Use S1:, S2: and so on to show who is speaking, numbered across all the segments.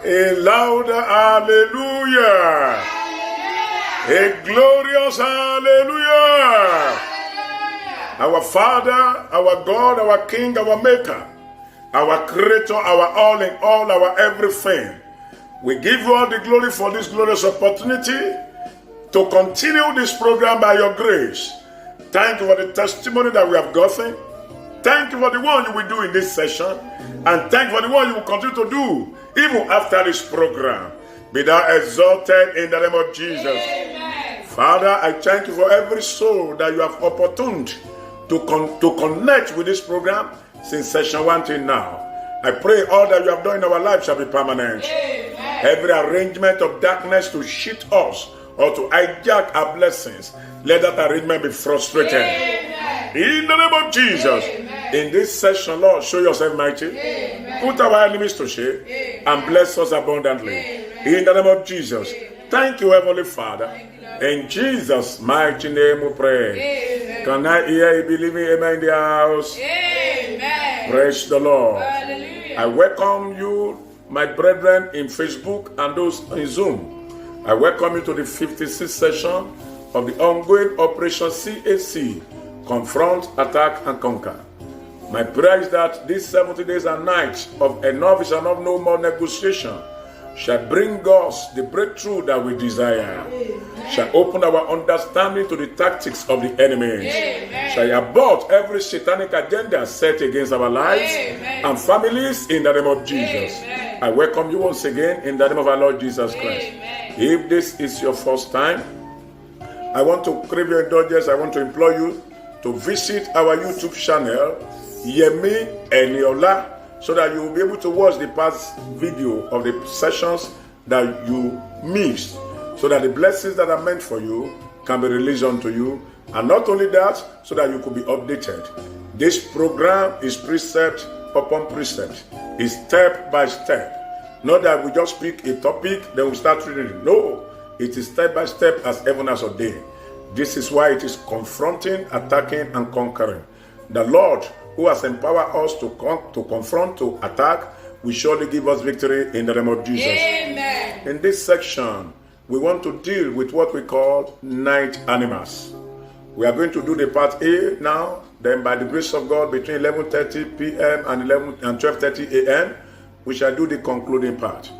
S1: A louder hallelujah. A glorious hallelujah. Our Father, our God, our King, our Maker, our Creator, our all in all, our everything. We give you all the glory for this glorious opportunity to continue this program by your grace. Thank you for the testimony that we have gotten. Thank you for the one you will do in this session. And thank you for the one you will continue to do even after this program. Be thou exalted in the name of Jesus. Amen. Father, I thank you for every soul that you have opportuned to connect with this program since session 1 till now. I pray all that you have done in our life shall be permanent. Amen. Every arrangement of darkness to cheat us or to hijack our blessings, let that arrangement be frustrated. Amen. In the name of Jesus. Amen. In this session, Lord, show yourself mighty. Amen. Put our enemies to shame. Amen. And bless us abundantly. Amen. In the name of Jesus. Amen. Thank you, Heavenly Father. In Jesus' mighty name we pray. Amen. Can I hear a believing amen in the house? Amen. Praise the Lord. Hallelujah. I welcome you, my brethren in Facebook and those in Zoom. I welcome you to the 56th session of the ongoing Operation CAC, Confront, Attack, and Conquer. My prayer is that these 70 days and nights of enough is enough, no more negotiation, shall bring us the breakthrough that we desire. Amen. Shall open our understanding to the tactics of the enemy. Amen. Shall abort every satanic agenda set against our lives. Amen. And families in the name of Jesus. Amen. I welcome you once again in the name of our Lord Jesus Christ. Amen. If this is your first time, I want to crave your indulgence. I want to implore you to visit our YouTube channel, Yemi Eniola, so that you will be able to watch the past video of the sessions that you missed, so that the blessings that are meant for you can be released unto you. And not only that, so that you could be updated. This program is precept upon precept. It's step by step. Not that we just pick a topic, then we start reading it. No, it is step by step as heaven has ordained. This is why it is confronting, attacking, and conquering. The Lord, who has empowered us to confront, to attack, will surely give us victory in the name of Jesus. Amen. In this section, we want to deal with what we call night animals. We are going to do the part A now. Then by the grace of God, between 11:30 p.m. and 12:30 a.m., we shall do the concluding part.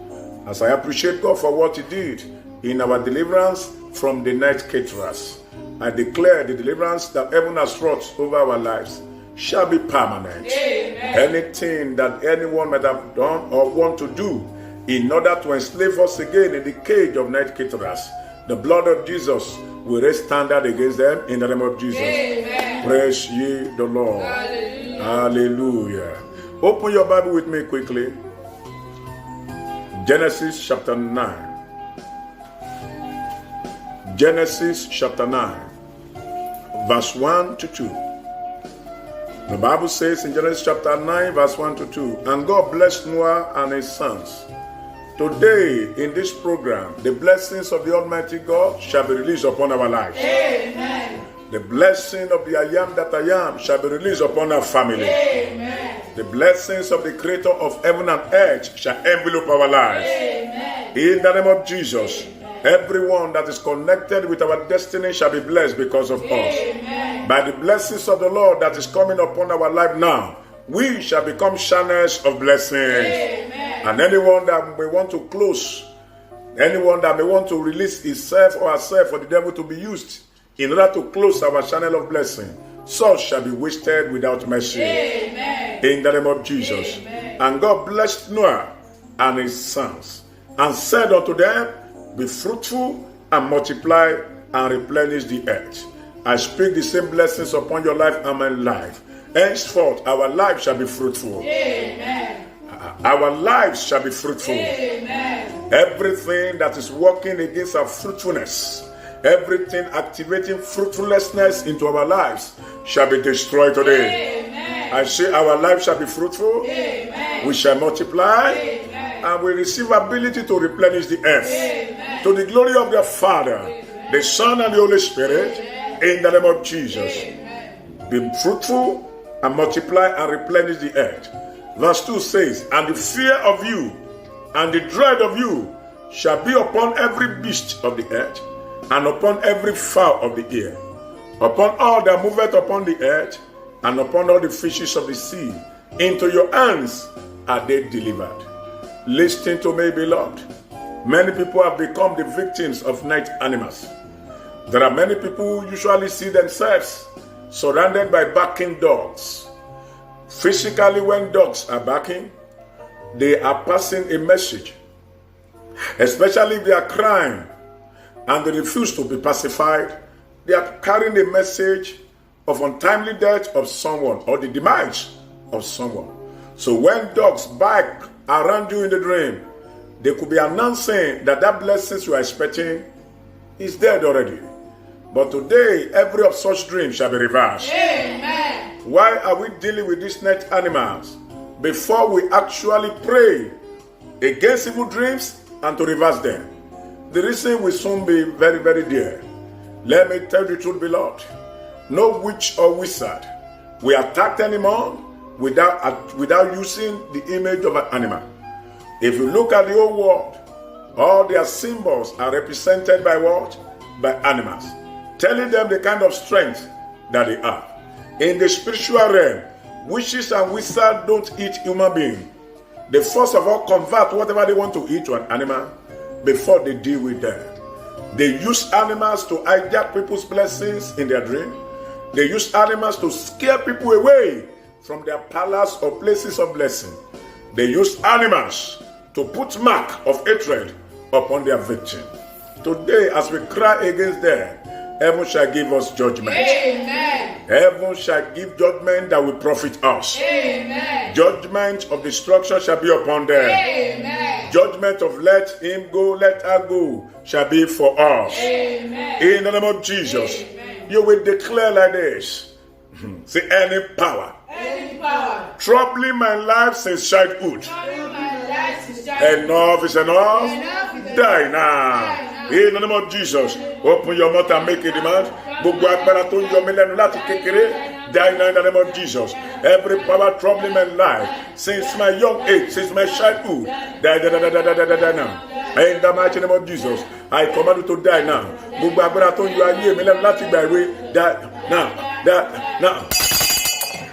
S1: As I appreciate God for what He did in our deliverance from the night caterers, I declare the deliverance that heaven has wrought over our lives shall be permanent. Amen. Anything that anyone might have done or want to do in order to enslave us again in the cage of night caterers, the blood of Jesus will raise standard against them in the name of Jesus. Amen. Praise ye the Lord. Hallelujah. Hallelujah. Open your Bible with me quickly. Genesis chapter 9. Genesis chapter 9, verse 1 to 2. The Bible says in Genesis chapter 9, verse 1 to 2, and God blessed Noah and his sons. Today, in this program, the blessings of the Almighty God shall be released upon our lives. Amen. The blessing of the I am that I am shall be released upon our family. Amen. The blessings of the Creator of heaven and earth shall envelop our lives. Amen. In the name of Jesus. Amen. Everyone that is connected with our destiny shall be blessed because of us. By the blessings of the Lord that is coming upon our life now, we shall become channels of blessings. Amen. And anyone that may want to close, anyone that may want to release himself or herself for the devil to be used in order to close our channel of blessing, such shall be wasted without mercy. Amen. In the name of Jesus. Amen. And God blessed Noah and his sons and said unto them, be fruitful and multiply and replenish the earth. I speak the same blessings upon your life and my life. Henceforth, our life shall be fruitful. Amen. Our lives shall be fruitful. Amen. Everything that is working against our fruitfulness, everything activating fruitfulness into our lives shall be destroyed today. Amen. I say our life shall be fruitful. Amen. We shall multiply. Amen. And we receive ability to replenish the earth. Amen. To the glory of the Father, Amen. The Son, and the Holy Spirit. Amen. In the name of Jesus. Amen. Be fruitful and multiply and replenish the earth. Verse 2 says, and the fear of you and the dread of you shall be upon every beast of the earth, and upon every fowl of the air, upon all that moveth upon the earth, and upon all the fishes of the sea. Into your hands are they delivered. Listen to me, beloved. Many people have become the victims of night animals. There are many people who usually see themselves surrounded by barking dogs. Physically, when dogs are barking, they are passing a message. Especially if they are crying and they refuse to be pacified, they are carrying a message of untimely death of someone or the demise of someone. So when dogs bark around you in the dream, they could be announcing that that blessings you are expecting is dead already. But today, every of such dreams shall be reversed.
S2: Amen.
S1: Why are we dealing with these night animals? Before we actually pray against evil dreams and to reverse them. The reason will soon be very, very dear. Let me tell you the truth, beloved. No witch or wizard will attack anymore without using the image of an animal. If you look at the whole world, all their symbols are represented by what? By animals, telling them the kind of strength that they have. In the spiritual realm, witches and wizards don't eat human beings. They first of all convert whatever they want to eat to an animal before they deal with them. They use animals to hijack people's blessings in their dream. They use animals to scare people away from their palace or places of blessing. They use animals to put mark of hatred upon their victim. Today, as we cry against them, heaven shall give us judgment.
S2: Amen.
S1: Heaven shall give judgment that will profit us.
S2: Amen.
S1: Judgment of destruction shall be upon them.
S2: Amen.
S1: Judgment of let him go, let her go shall be for us.
S2: Amen.
S1: In the name of Jesus,
S2: Amen.
S1: You will declare like this. Say, any power troubling my life since childhood. Enough is enough. Die now. In the name of Jesus, open your mouth and make a demand. Gbogbo agbára tó ń yọ mí lẹ́nu láti kékeré, die now in the name of Jesus. Every power troubling my life since my young age, since my childhood, die now. In the mighty name of Jesus, I command you to die now. Gbogbo agbára tó ń yọ ayé mi lẹ́nu láti gbà ìwé, die now, die now.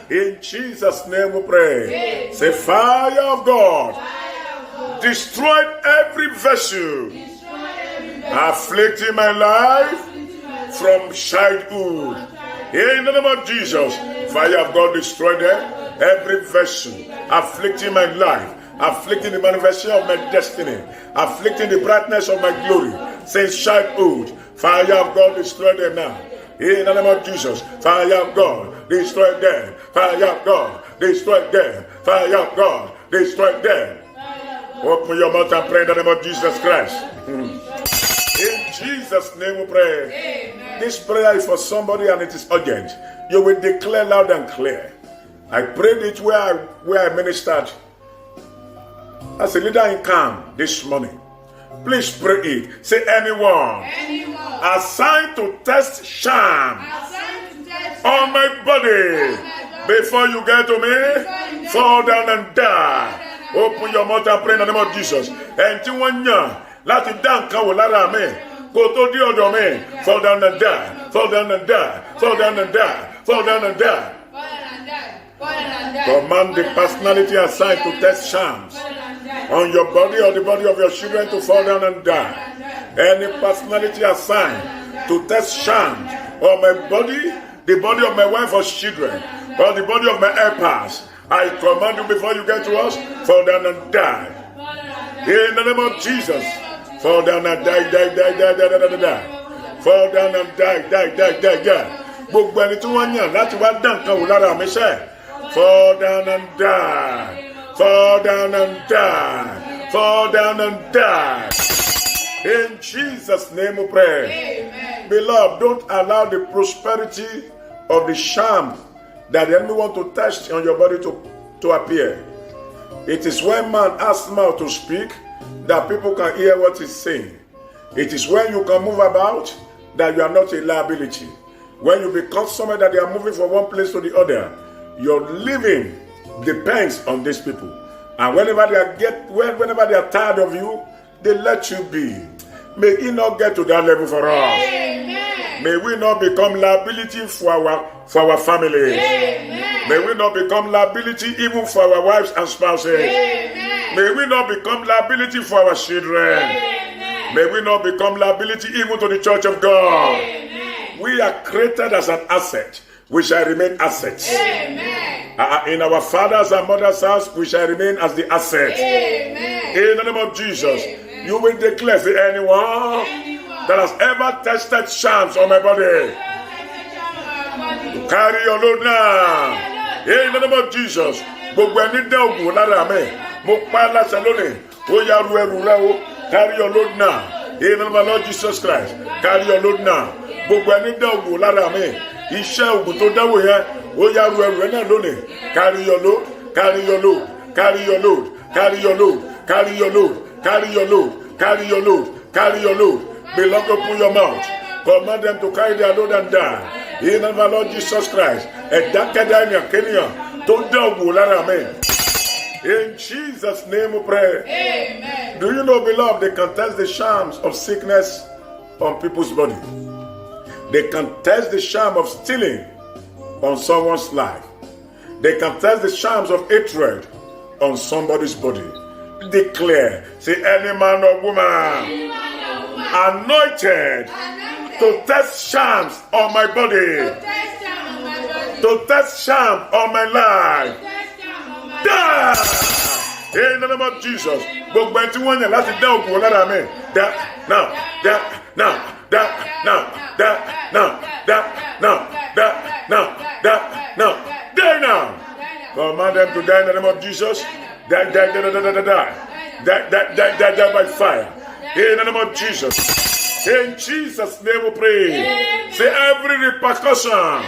S1: In Jesus' name we pray. Say, fire of God, destroy every vessel afflicting my life from childhood. In the name of Jesus, fire of God, destroy them. Every vessel afflicting my life, afflicting the manifestation of my destiny, afflicting the brightness of my glory since childhood. Fire of God, destroy them now. In the name of Jesus, fire of God, destroy them. Fire of God, destroy them. Fire of God, destroy them. Open your mouth and pray in the name of Jesus Christ. In Jesus' name we pray. Amen. This prayer is for somebody and it is urgent. You will declare loud and clear. I prayed it where I ministered as a leader in camp this morning. Please pray it. Say, anyone assigned to test sham on my body before you get to me, fall down and die. Open your mouth and pray in the name of Jesus. And to one young, let it down, come lara me. Go to the other me. Fall down and die. Fall down and die. Fall down and die. Fall down and die. Command the personality assigned to test shams on your body or the body of your children to fall down and die. Any personality assigned to test shams on my body, the body of my wife or children, or the body of my helpers, I command you before you get to us, fall down and die. In the name of Jesus, fall down and die, die, die, die, die, die, die, die. Fall down and die, die, die, die, die. Gbogbo ẹni tí wọ́n yàn láti wá dán nǹkan wò lára mi sẹ́, fall down and die, fall down and die, fall down and die. In Jesus' name we pray. Amen. Beloved, don't allow the prosperity of the sham that the enemy want to test on your body to appear. It is when man has mouth to speak that people can hear what he's saying. It is when you can move about that you are not a liability. When you become somebody that they are moving from one place to the other, your living depends on these people. And whenever they are tired of you, they let you be. May it not get to that level for us.
S2: Amen.
S1: May we not become liability for our families.
S2: Amen.
S1: May we not become liability even for our wives and spouses.
S2: Amen.
S1: May we not become liability for our children.
S2: Amen.
S1: May we not become liability even to the church of God.
S2: Amen.
S1: We are created as an asset. We shall remain assets.
S2: Amen.
S1: In our fathers and mothers' house, we shall remain as the asset.
S2: Amen.
S1: In the name of Jesus,
S2: Amen.
S1: you will declare to anyone that has ever tested charms on my body, carry your load now. In the name of Jesus, gbogbo ẹni dẹ́ ògùn lára mi, mo pa á láṣẹ lónìí, ó yá ru ẹrù rẹ o, carry your load now. In the name of Lord Jesus Christ, carry your load now. Gbogbo ẹni dẹ́ ògùn lára mi, iṣẹ́ ògùn tó dáwò yẹn, ó yá ru ẹrù rẹ náà lónìí, carry your load, carry your load, carry your load, carry your load, carry your load, carry your load, carry your load, carry your load. Beloved, open your mouth. Command them to carry their load and die. In the name of Lord Jesus Christ. In Jesus' name we pray.
S2: Amen.
S1: Do you know, beloved, they can test the charms of sickness on people's body. They can test the charm of stealing on someone's life. They can test the charms of hatred on somebody's body. Declare, say, any man or woman anointed to test charms on my body, to test charm on my life. Die! In the name of Jesus. Gbogbo ẹni tí wọ́n yàn láti dá ògùn lára mi. Now, now, now, die now. Command them to die in the name of Jesus. Die by fire. In the name of Jesus. In Jesus' name we pray. Say every repercussion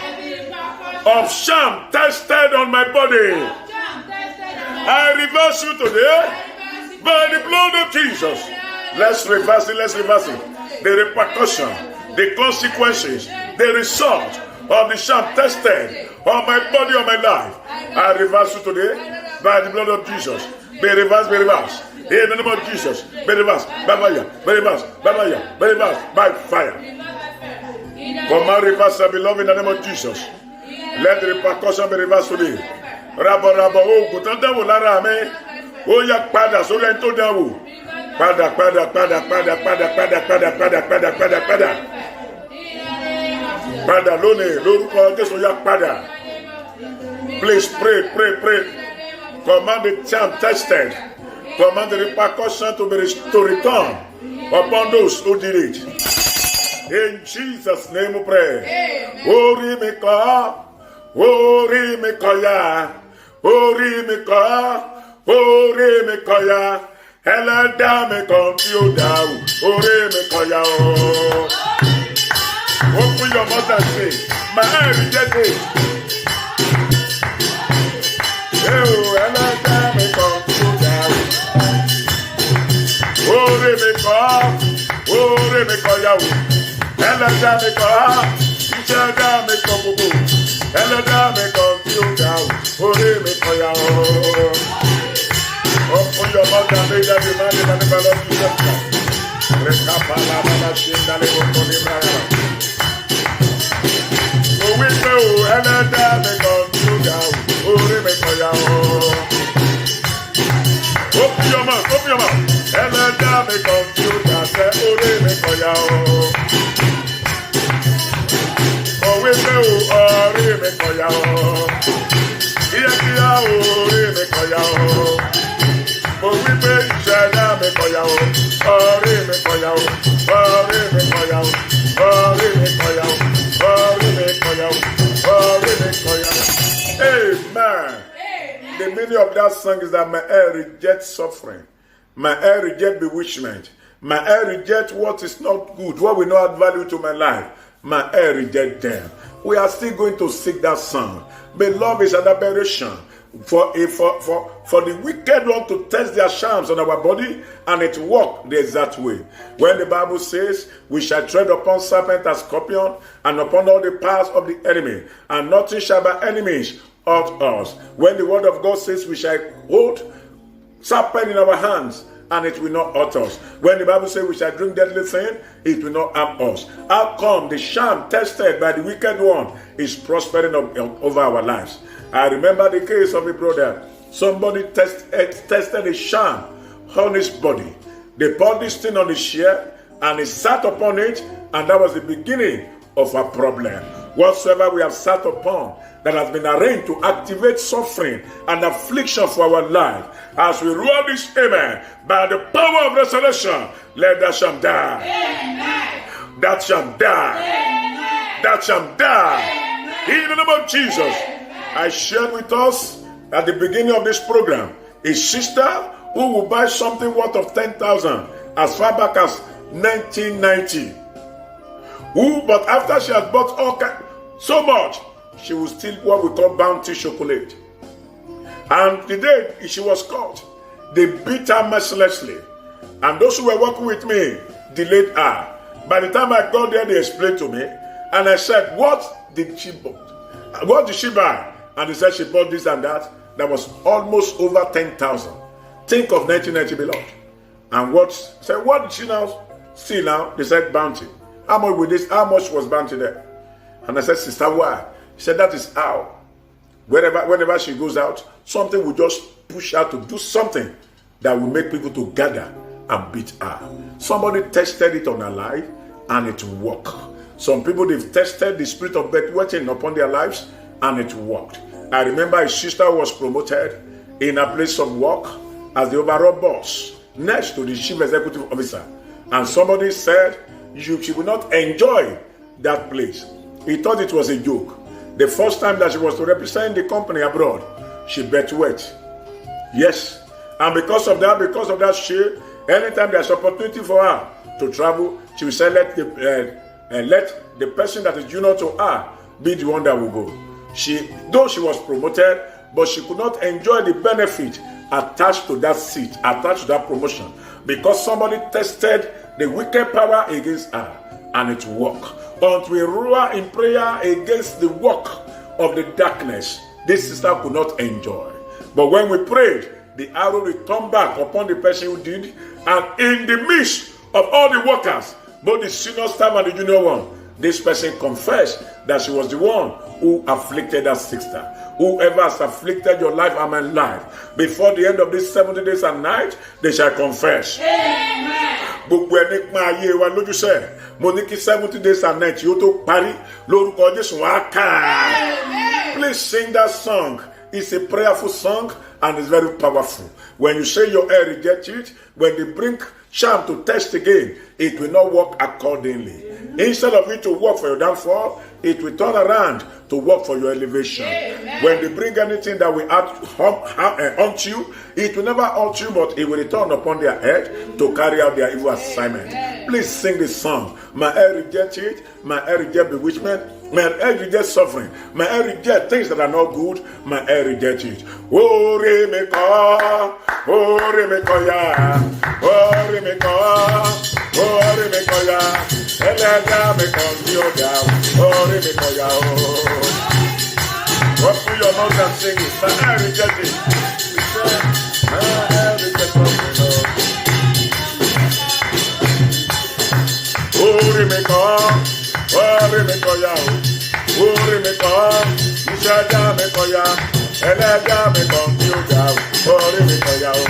S1: of sham tested on my body, I reverse you today by the blood of Jesus. Let's reverse it. The repercussion, the consequences, the result of the sham tested on my body, on my life, I reverse you today by the blood of Jesus. Be reversed. In the name of Jesus, be reversed by fire. Command reversal, beloved, in the name of Jesus. Let the repercussion be reversed today. Rabo, ogun tó dáwò lára mi, ó yá padà sórí ẹni tó dáwò. Padà. Padà lónìí, lórúkọ Jésù, yá padà. Please pray. Command the charm tested. Command the repercussion to return upon those who did it. In Jesus' name we pray. Ori mi koya. Ẹlẹ́dàá mi kan tí ó dáhùn. Orí mi koya o. Open your mouth and say, my head reject it. Ẹlẹ́dàá mi kan tí ó dáhùn. Orí mi koya o. Ẹlẹ́dàá mi kan, ìṣẹ̀dá mi kan gbogbo. Ẹlẹ́dàá mi kan tí ó dáhùn. Orí mi koya o. Open your mouth and make that demand in the name of Lord Jesus Christ. Oh, we know, ẹlẹ́dàá mi kan tí ó dáhùn. Orí mi koya o. Open your mouth. Ẹlẹ́dàá mi kan tí ó dáhùn. Orí mi koya o. Oh, we know, orí mi koya o. Kíákíá orí mi koya o. Mo wí pé ìṣẹ̀dá mi kọ̀yà o, orí mi kọ̀yà o, orí mi kọ̀yà o, orí mi kọ̀yà o, orí mi kọ̀yà o, orí mi kọ̀yà o. Amen. The meaning of that song is that my head rejects suffering, my head rejects bewitchment, my head rejects what is not good, what will not add value to my life. My head rejects them. We are still going to sing that song. Beloved, is an aberration. For the wicked one to test their charms on our body, and it work the exact way. When the Bible says we shall tread upon serpent and scorpion and upon all the powers of the enemy, and nothing shall by enemies hurt us. When the word of God says we shall hold serpent in our hands, and it will not hurt us. When the Bible says we shall drink deadly thing, it will not harm us. How come the sham tested by the wicked one is prospering over our lives? I remember the case of a brother. Somebody tested a sham on his body. They poured this thing on his chair, and he sat upon it, and that was the beginning of a problem. Whatsoever we have sat upon that has been arranged to activate suffering and affliction for our life, as we roar this amen, by the power of resurrection, let that sham die. Amen. That sham die. Amen. That sham die. Amen. In the name of Jesus. Amen. I shared with us at the beginning of this program a sister who will buy something worth of 10,000 as far back as 1990. But after she has bought so much, she will steal what we call bounty chocolate. And the day she was caught, they beat her mercilessly. And those who were working with me delayed her. By the time I got there, they explained to me. And I said, what did she buy? What did she buy? And they said she bought this and that. That was almost over 10,000. Think of 1990, beloved. And what did she now see now? They said bounty. How much with this? How much was bounty there? And I said, sister, why? She said, that is how. Whenever she goes out, something will just push her to do something that will make people to gather and beat her. Somebody tested it on her life and it worked. Some people, they've tested the spirit of bedwetting upon their lives and it worked. I remember a sister was promoted in a place of work as the overall boss next to the chief executive officer. And somebody said she would not enjoy that place. He thought it was a joke. The first time that she was to represent the company abroad, she bedwet. Yes. And because of that, anytime there's opportunity for her to travel, she will say, let the person that is junior to her be the one that will go. Though she was promoted, but she could not enjoy the benefit attached to that seat, attached to that promotion, because somebody tested the wicked power against her, and it worked. Until we roar in prayer against the work of the darkness, this sister could not enjoy. But when we prayed, the arrow returned back upon the person who did, and in the midst of all the workers, both the senior staff and the junior one, this person confessed that she was the one who afflicted that sister. Whoever has afflicted your life and my life, before the end of these 70 days and nights, they shall confess. Amen. Gbogbo ẹni pa ayé wa lójú sẹ́, mo ní kí 70 days and nights yóò tó parí lórúkọ Jésù wá ká. Please sing that song. It's a prayerful song and it's very powerful. When you say your hair reject it, when they bring charm to test again, it will not work accordingly. Instead of it to work for your downfall, it will turn around to work for your elevation. Amen. When they bring anything that will haunt you, it will never haunt you, but it will return upon their head to carry out their evil assignment. Amen. Please sing this song. My hair reject it, my hair reject bewitchment, my hair reject suffering, my hair reject things that are not good, my hair reject it. Oh, Remeka, oh, Remeka, ya, oh, Remeka, oh, Remeka, ya. Elega me contigo ya, oh, Remeka, ya, oh. Open your mouth and sing it. My hair reject it. My hair reject suffering, oh, Remeka, oh, Remeka, ya, oh, Remeka, Ishaja me ya. Elega me contigo ya, oh, Remeka, ya, oh.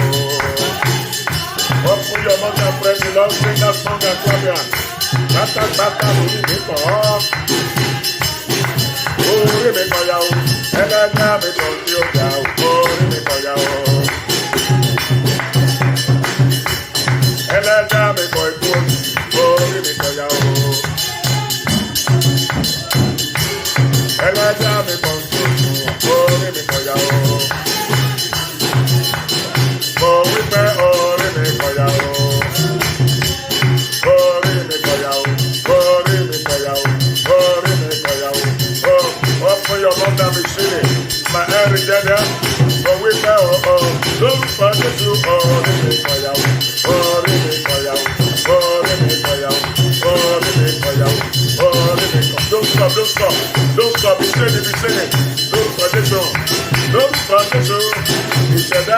S1: Open your mouth and pray the Lord, sing that song and clap your hands. Tata, tata, Remeka, oh, Remeka, ya, oh. Elega me contigo ya, oh, Remeka, ya, oh. Elega me contigo, oh, Remeka, ya, oh. Elega me contigo, oh, Remeka, ya, oh. Oh, we pray, oh, Remeka, ya, oh. Oh, Remeka, ya, oh, Remeka, ya, oh, Remeka, ya, oh. Open your mouth and be singing. My hair is dead, oh, we pray, oh, don't forget to, oh, Remeka, ya, oh, Remeka, ya, oh, Remeka, ya, oh, Remeka, ya, oh, Remeka. Don't stop, don't stop, don't stop, be singing, be singing. Don't forget to, don't forget to. He said, oh,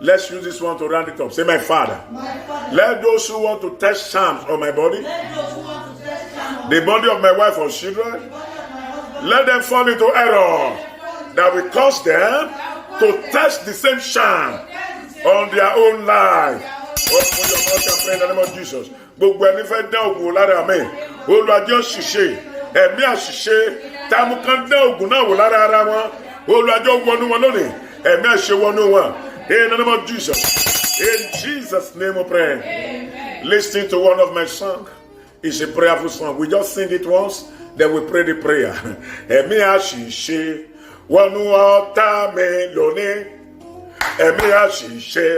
S1: Let's use this one to round it up. Say, my Father. Let those who want to test charms on my body, the body of my wife or children, let them fall into error that will cause them to test the same charm on their own life. Open your mouth and pray in the name of Jesus. Gbogbo ẹni fẹ́ dán ògùn lára mi, olùwàjọ́ ṣiṣẹ́, ẹ̀mí àṣìṣe, táàmù kan dán ògùn náà wò lára ara wọn, olùwàjọ́ wọnú wọn lónìí, ẹ̀mí àṣẹ wọnú wọn. In the name of Jesus. In Jesus' name we pray.
S2: Amen.
S1: Listen to one of my songs. It's a prayerful song. We just sing it once, then we pray the prayer. Ẹ̀mí àṣìṣe wọnú ọ̀tá mi lónìí. Ẹ̀mí àṣìṣe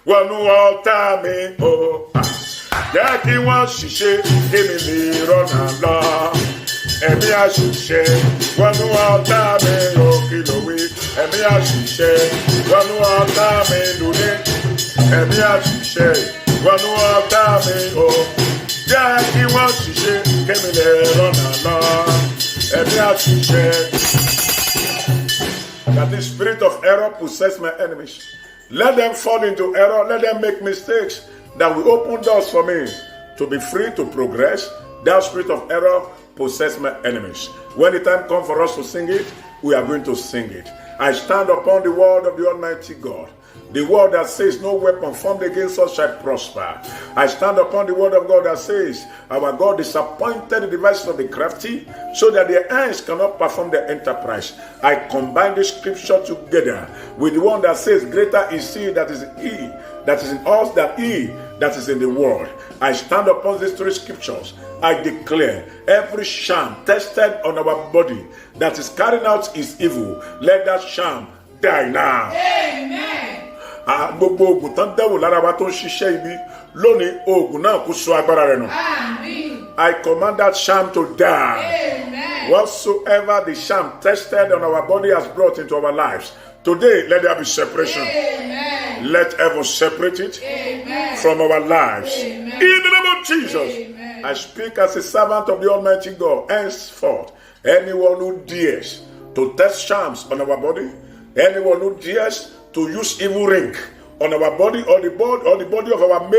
S1: wọnú ọ̀tá mi o. Jẹ́ kí wọ́n ṣìṣe kí mi lè rọ́nà lọ. Ẹ̀mí àṣìṣe wọnú ọ̀tá mi o kí ló wí. Ẹ̀mí àṣìṣe wọnú ọ̀tá mi lónìí. Ẹ̀mí àṣìṣe wọnú ọ̀tá mi o. Jẹ́ kí wọ́n ṣìṣe kí mi lè rọ́nà lọ. Ẹ̀mí àṣìṣe. That the spirit of error possess my enemies. Let them fall into error. Let them make mistakes that will open doors for me to be free to progress. That spirit of error possess my enemies. When the time comes for us to sing it, we are going to sing it. I stand upon the word of the Almighty God. The word that says no weapon formed against us shall prosper. I stand upon the word of God that says our God disappointed the devices of the crafty so that their hands cannot perform their enterprise. I combine the scripture together with the one that says greater is he that is in us than he that is in the world. I stand upon these three scriptures. I declare every sham tested on our body that is carrying out his evil, let that sham die now.
S2: Amen.
S1: Gbogbo ogun tán dẹ́wò lára wa tó ń ṣiṣẹ́ ibi lónìí ogun náà kó sọ agbára rẹ̀ nù.
S2: Amen.
S1: I command that sham to die.
S2: Amen.
S1: Whatsoever the sham tested on our body has brought into our lives, today let there be separation.
S2: Amen.
S1: Let heaven separate it
S2: Amen.
S1: from our lives.
S2: Amen.
S1: In the name of Jesus,
S2: Amen.
S1: I speak as a servant of the Almighty God. Henceforth, anyone who dares to test shams on our body, anyone who dares to use evil ring on our body or the body of our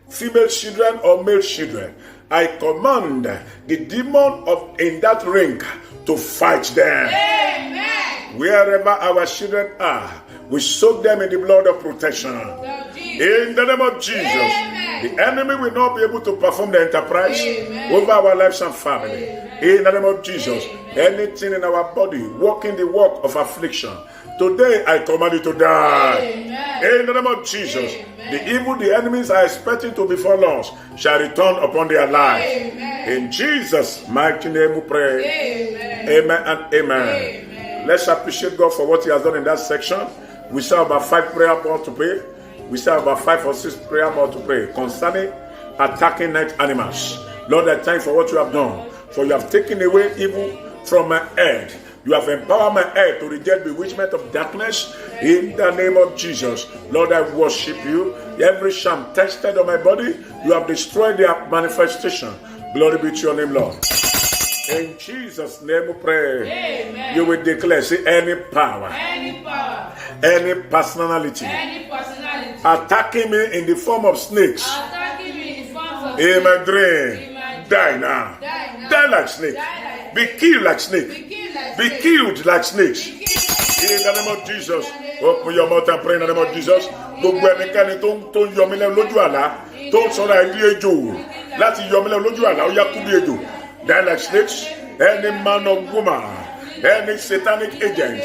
S1: female children or male children, I command the demon in that ring to fight them.
S2: Amen.
S1: Wherever our children are, we soak them in the blood of protection. In the name of Jesus,
S2: Amen.
S1: the enemy will not be able to perform the enterprise
S2: Amen.
S1: over our lives and family.
S2: Amen.
S1: In the name of Jesus,
S2: Amen.
S1: anything in our body working the work of affliction, today I command it to die.
S2: Amen.
S1: In the name of Jesus,
S2: Amen.
S1: the evil the enemies are expecting to befall us shall return upon their lives.
S2: Amen.
S1: In Jesus' mighty name we pray.
S2: Amen.
S1: Amen and amen.
S2: Amen.
S1: Let's appreciate God for what He has done in that section. We still have about 5 prayer more to pray. We still have about 5 or 6 prayer more to pray concerning attacking night animals. Lord, I thank you for what you have done. For you have taken away evil from my head. You have empowered my head to reject bewitchment of darkness. In the name of Jesus, Lord, I worship you. Every sham tested on my body, you have destroyed their manifestation. Glory be to your name, Lord. In Jesus' name we pray.
S2: Amen.
S1: You will declare, say, any power,
S2: Any power,
S1: any personality
S2: any personality
S1: attacking me in the form of snakes
S2: attacking me in forms of
S1: in my
S2: in
S1: dream,
S2: my
S1: die now.
S2: Die now.
S1: Die like snake.
S2: Die like
S1: Be killed like
S2: be
S1: snake.
S2: killed like
S1: Be
S2: snake.
S1: killed like snakes.
S2: Be killed
S1: In the name of Jesus. Open your mouth and pray in the name of Jesus. Gbogbo ẹnikẹ́ni tó ń yọ mí lẹ́nu lójú àlá, tó ń sọ̀rọ̀ ẹ̀ bí ejò láti yọ mí lẹ́nu lójú àlá, ó yá kú bí ejò. Die like snakes. Any man or woman, any satanic agent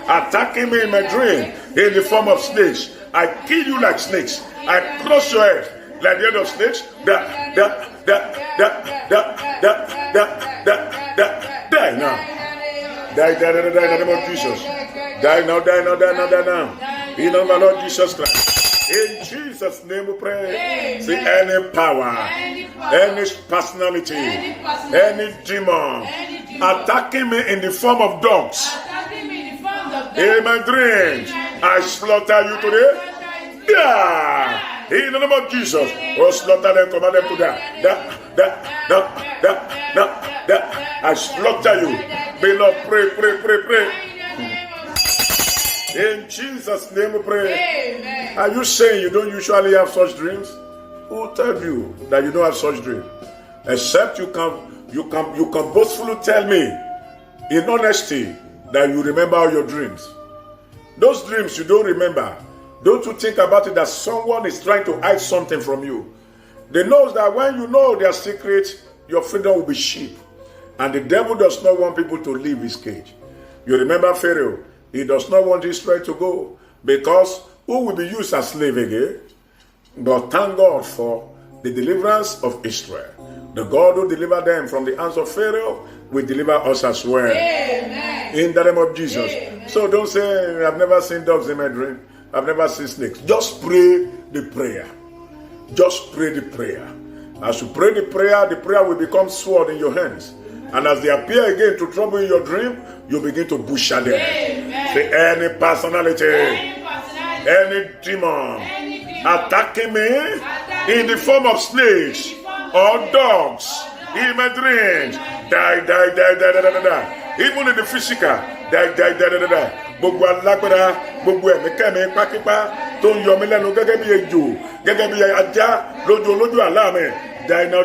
S1: attacking me in my dream in the form of snakes, I kill you like snakes. I crush your head like the head of snakes. Die now. Die in the name of Jesus. Die now. In the name of Lord Jesus Christ. In Jesus' name we pray. See any power, any personality, any demon attacking me in the form of dogs.
S2: attacking me in forms of
S1: In my dreams, I slaughter you today. Yeah. In the name of Jesus, oh, slaughter them, command them to die. I slaughter you. Beloved, pray. In Jesus' name we pray.
S2: Amen.
S1: Are you saying you don't usually have such dreams? Who told you that you don't have such dreams? Except you can boastfully tell me in honesty that you remember all your dreams. Those dreams you don't remember. Don't you think about it that someone is trying to hide something from you? They know that when you know their secret, your freedom will be cheap. And the devil does not want people to leave his cage. You remember Pharaoh? He does not want Israel to go because who will be used as slave again? But thank God for the deliverance of Israel. The God who delivered them from the hands of Pharaoh will deliver us as well.
S2: Amen.
S1: In the name of Jesus.
S2: Amen.
S1: So don't say, I've never seen dogs in my dream. I've never seen snakes. Just pray the prayer. Just pray the prayer. As you pray the prayer will become sword in your hands. And as they appear again to trouble in your dream, you begin to butcher them.
S2: Amen.
S1: Say any personality, any demon attacking me in the form of snakes or dogs in my dreams, die. Even in the physical, die. Gbogbo alágbára, gbogbo ẹ̀mí kẹ́mi pákípá tó ń yọ mí lẹ́nu gẹ́gẹ́ bí ejò, gẹ́gẹ́ bí ajá lójú àlá mi. Die now.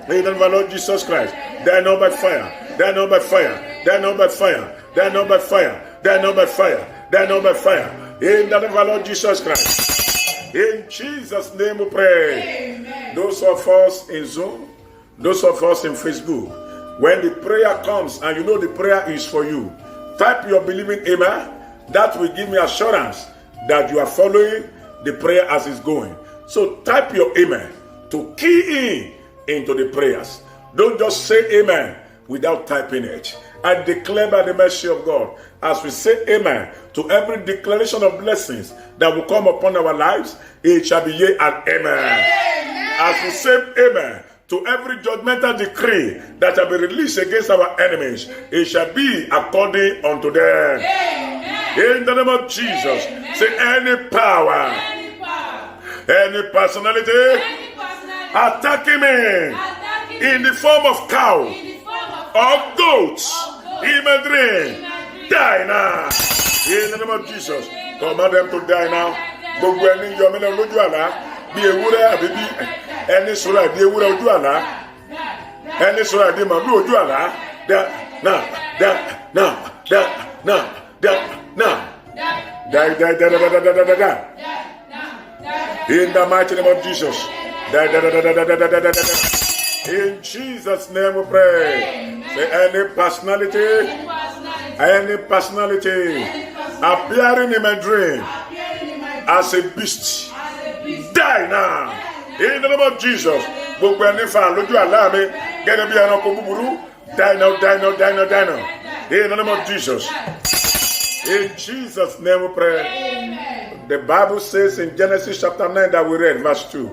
S1: In the name of Lord Jesus Christ, die now by fire, die now by fire, die now by fire, die now by fire, die now by fire, die now by fire. In the name of Lord Jesus Christ. In Jesus' name we pray.
S2: Amen.
S1: Those of us in Zoom, those of us in Facebook, when the prayer comes and you know the prayer is for you, type your believing amen. That will give me assurance that you are following the prayer as it's going. So type your amen to key into the prayers. Don't just say amen without typing it. I declare by the mercy of God, as we say amen to every declaration of blessings that will come upon our lives, it shall be yea and amen.
S2: Amen.
S1: As we say amen to every judgmental decree that shall be released against our enemies, it shall be according unto them.
S2: Amen.
S1: In the name of Jesus,
S2: Amen.
S1: say any power, any personality attacking me in the form of cow or goats in my dream, die now. In the name of Jesus, command them to die now. Gbogbo ẹni yọ mí lẹ́nu lójú àlá bí ewúrẹ́ àbí bí ẹni sọ̀rọ̀ àdí ewúrẹ́ ojú àlá ẹni sọ̀rọ̀ àdí màálù ojú àlá die in the mighty name of Jesus. In Jesus' name we pray. Say any personality appearing in my dream as a beast, die now. In the name of Jesus. Gbogbo ẹni fa lójú àlá mi gẹ́gẹ́ bí ẹranko búburú, die now. In the name of Jesus. In Jesus' name we pray.
S2: Amen.
S1: The Bible says in Genesis chapter 9 that we read, verse 2,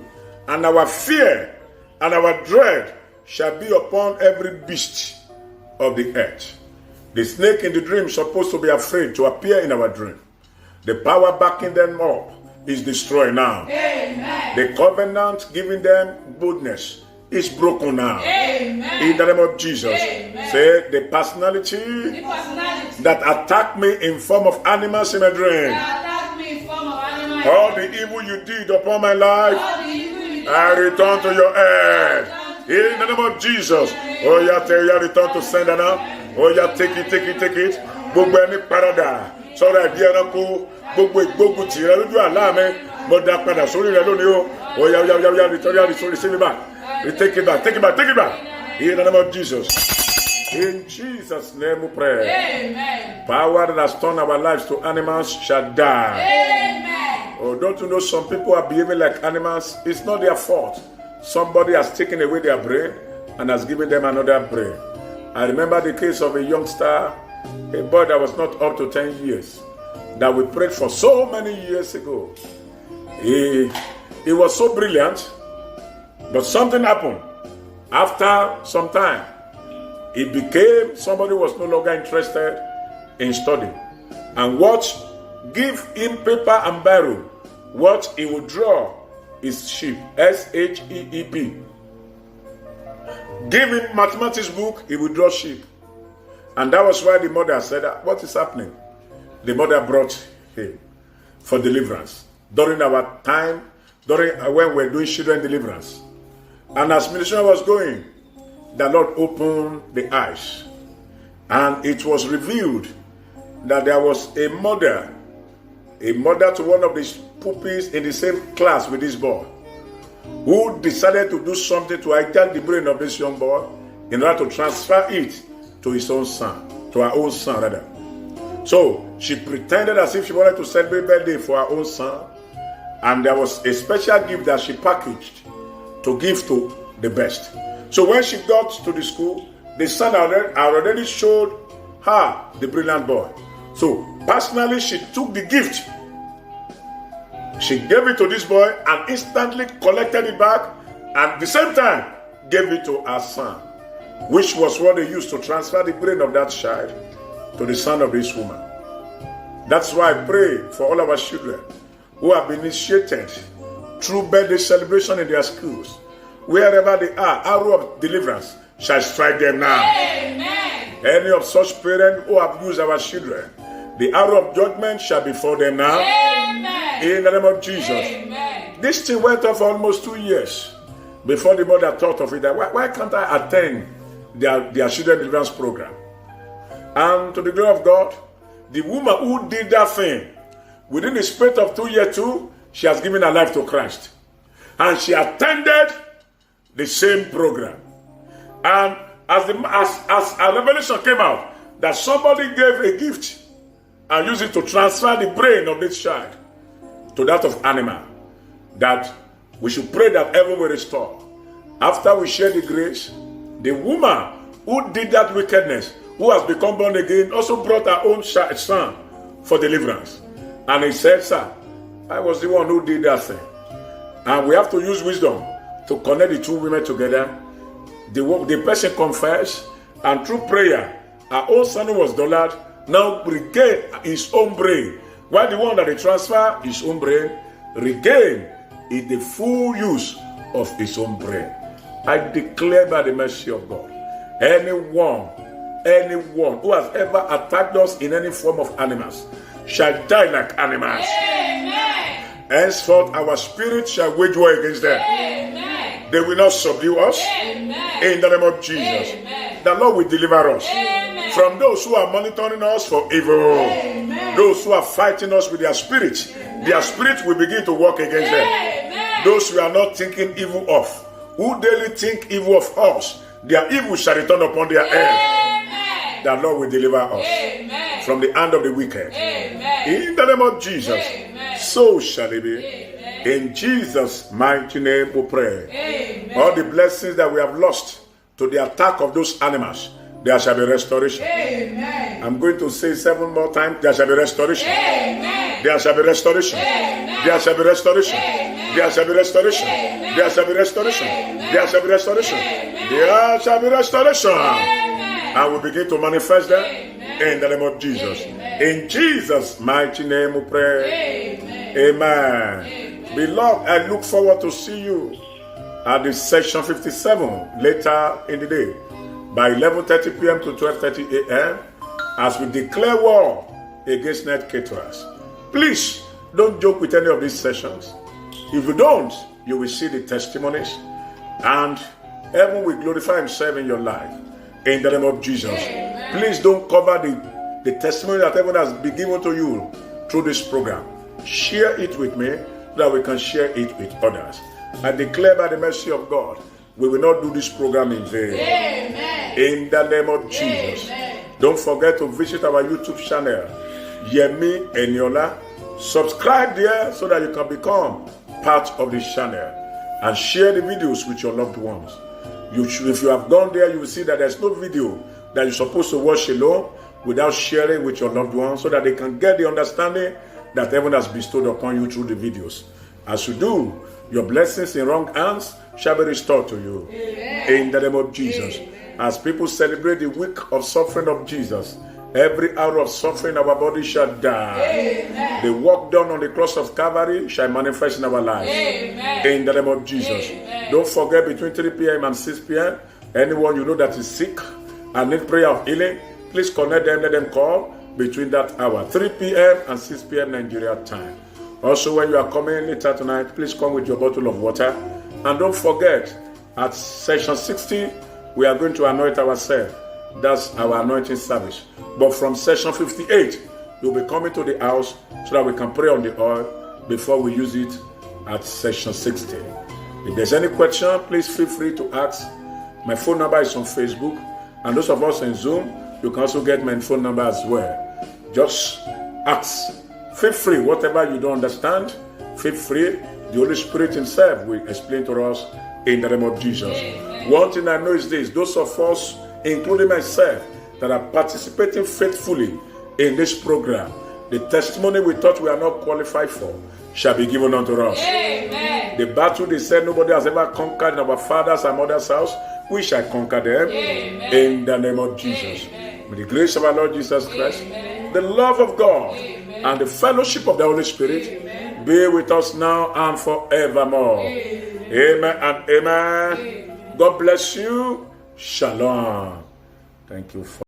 S1: and our fear and our dread shall be upon every beast of the earth. The snake in the dream is supposed to be afraid to appear in our dream. The power backing them up is destroyed now.
S2: Amen.
S1: The covenant giving them boldness is broken now.
S2: Amen.
S1: In the name of Jesus.
S2: Amen.
S1: Say the personality that attack me in form of animals in my dream. All the evil you did upon my life, I return to your head. In the name of Jesus. Oh, yeah, return to sender now. Oh, yeah, take it. Gbogbo ẹni parada. Sọ̀rọ̀ ẹ̀dí ẹranko. Gbogbo ìgbógun tì rẹ lójú àlá mi. Mo dá padà sórí rẹ lónìí o. Oh, yeah, return, receive it back. Take it back. In the name of Jesus. In Jesus' name we pray.
S2: Amen.
S1: Power that has turned our lives to animals shall die.
S2: Amen.
S1: Oh, don't you know some people are behaving like animals? It's not their fault. Somebody has taken away their brain and has given them another brain. I remember the case of a youngster, a boy that was not up to 10 years, that we prayed for so many years ago. He was so brilliant, but something happened. After some time, it became somebody was no longer interested in studying. And give him paper and biro. What he would draw is sheep. S-H-E-E-P. Give him mathematics book, he would draw sheep. And that was why the mother said, what is happening? the mother brought him for deliverance during our time, during when we were doing children deliverance. And as ministry was going, the Lord opened the eyes, and it was revealed that there was a mother to one of these pupils in the same class with this boy, who decided to do something to hijack the brain of this young boy in order to transfer it to his own son, to her own son rather. So she pretended as if she wanted to celebrate birthday for her own son, and there was a special gift that she packaged to give to the best. So when she got to the school, the son already showed her the brilliant boy. So personally, she took the gift. She gave it to this boy and instantly collected it back, and at the same time gave it to her son, which was what they used to transfer the brain of that child to the son of this woman. That's why I pray for all our children who have been initiated through birthday celebration in their schools. Wherever they are, arrow of deliverance shall strike them now.
S2: Amen.
S1: Any of such parents who have used our children, the arrow of judgment shall befall them now.
S2: Amen.
S1: In the name of Jesus.
S2: Amen.
S1: This thing went on for almost 2 years before the mother thought of it. That why can't I attend their children deliverance program? And to the glory of God, the woman who did that thing, within the space of 2 years too, she has given her life to Christ. And she attended the same program. And as a revelation came out that somebody gave a gift and used it to transfer the brain of this child to that of animal, that we should pray that heaven will restore. After we share the grace, the woman who did that wickedness, who has become born again, also brought her own son for deliverance. And he said, sir, I was the one who did that thing. And we have to use wisdom to connect the two women together. The person confessed, and through prayer, her own son who was dullard now regained his own brain, while the one that they transfer his own brain regained in the full use of his own brain. I declare by the mercy of God, anyone who has ever attacked us in any form of animals shall die like animals.
S2: Amen.
S1: Henceforth, our spirit shall wage war against them.
S2: Amen.
S1: They will not subdue us.
S2: Amen.
S1: In the name of Jesus.
S2: Amen.
S1: The Lord will deliver us
S2: Amen.
S1: from those who are monitoring us for evil.
S2: Amen.
S1: Those who are fighting us with their spirit. Their spirit will begin to work against them.
S2: Amen.
S1: Those who are not thinking evil of, who daily think evil of us, their evil shall return upon their head.
S2: Amen.
S1: The Lord will deliver us
S2: Amen.
S1: from the hand of the wicked.
S2: Amen.
S1: In the name of Jesus.
S2: Amen.
S1: So shall it be.
S2: Amen.
S1: In Jesus' mighty name we pray.
S2: Amen.
S1: All the blessings that we have lost to the attack of those animals, there shall be restoration.
S2: Amen.
S1: I'm going to say 7 more times, there shall be restoration.
S2: Amen.
S1: There shall be restoration.
S2: Amen.
S1: There shall be restoration.
S2: Amen.
S1: There shall be restoration.
S2: Amen.
S1: There shall be restoration.
S2: Amen.
S1: There shall be restoration.
S2: Amen.
S1: There shall be restoration.
S2: Amen.
S1: And we begin to manifest them
S2: Amen.
S1: in the name of Jesus.
S2: Amen.
S1: In Jesus' mighty name we pray.
S2: Amen.
S1: Amen.
S2: Amen.
S1: Beloved, I look forward to see you at the section 57 later in the day by 11:30 p.m. to 12:30 a.m. as we declare war against net caterers. Please don't joke with any of these sessions. If you don't, you will see the testimonies, and heaven will glorify himself in your life in the name of Jesus.
S2: Amen.
S1: Please don't cover the testimony that heaven has been given to you through this program. Share it with me so that we can share it with others. I declare by the mercy of God, we will not do this program in vain.
S2: Amen.
S1: In the name of Jesus.
S2: Amen.
S1: Don't forget to visit our YouTube channel, Yemi Eniola. Subscribe there so that you can become part of this channel and share the videos with your loved ones. If you have gone there, you will see that there's no video that you're supposed to watch alone without sharing with your loved ones so that they can get the understanding that heaven has bestowed upon you through the videos. As you do, your blessings in wrong hands shall be restored to you.
S2: Amen.
S1: In the name of Jesus.
S2: Amen.
S1: As people celebrate the week of suffering of Jesus, every hour of suffering in our body shall die.
S2: Amen.
S1: The work done on the cross of Calvary shall manifest in our lives.
S2: Amen.
S1: In the name of Jesus.
S2: Amen.
S1: Don't forget, between 3 p.m. and 6 p.m., anyone you know that is sick and need prayer of healing, please connect them, let them call. between that hour, 3 p.m. and 6 p.m. Nigeria time. Also, when you are coming later tonight, please come with your bottle of water. And don't forget, at session 60, we are going to anoint ourselves. That's our anointing service. But from session 58, you'll be coming to the house so that we can pray on the oil before we use it at session 60. If there's any question, please feel free to ask. My phone number is on Facebook. And those of us in Zoom, you can also get my phone number as well. Just ask. Feel free. Whatever you don't understand, feel free. The Holy Spirit himself will explain to us in the name of Jesus. Amen. One thing I know is this: those of us, including myself, that are participating faithfully in this program, the testimony we thought we are not qualified for shall be given unto us.
S2: Amen.
S1: The battle they said nobody has ever conquered in our fathers and mothers' house, we shall conquer them.
S2: Amen.
S1: In the name of Jesus.
S2: Amen.
S1: With the grace of our Lord Jesus Christ,
S2: Amen.
S1: the love of God,
S2: Amen.
S1: and the fellowship of the Holy Spirit be with us now and forevermore. Amen and amen. God bless you. Shalom. Thank you.